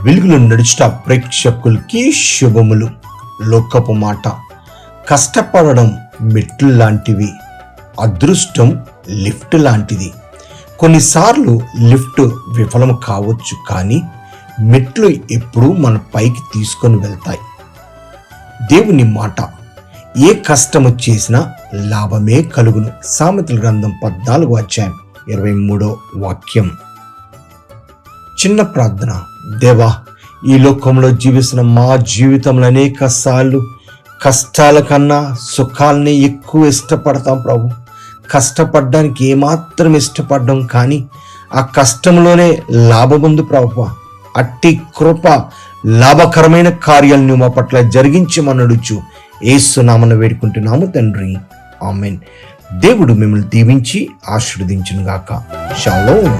వెలుగులో నడుచుట ప్రేక్షకులకి శుభములు. లోకపు మాట. కష్టపడడం మెట్లు లాంటివి, అదృష్టం లిఫ్ట్ లాంటిది. కొన్నిసార్లు లిఫ్ట్ విఫలం కావచ్చు, కానీ మెట్లు ఎప్పుడూ మన పైకి తీసుకొని వెళ్తాయి. దేవుని మాట. ఏ కష్టము చేసినా లాభమే కలుగును. సామెతల గ్రంథం 14:23 చిన్న ప్రార్థన. దేవా, ఈ లోకంలో జీవిస్తున్న మా జీవితంలో అనేక సార్లు కష్టాల కన్నా సుఖాలని ఎక్కువ ఇష్టపడతాం ప్రభు. కష్టపడడానికి ఏమాత్రం ఇష్టపడ్డాం, కానీ ఆ కష్టంలోనే లాభముందు ప్రభు. అట్టి కృప లాభకరమైన కార్యాలను మా పట్ల జరిగించమనడుచు యేసు నామమున వేడుకుంటున్నాము తండ్రి, ఆమేన్. దేవుడు మిమ్మల్ని దీవించి ఆశీర్వదించును గాక. షాలోమ్.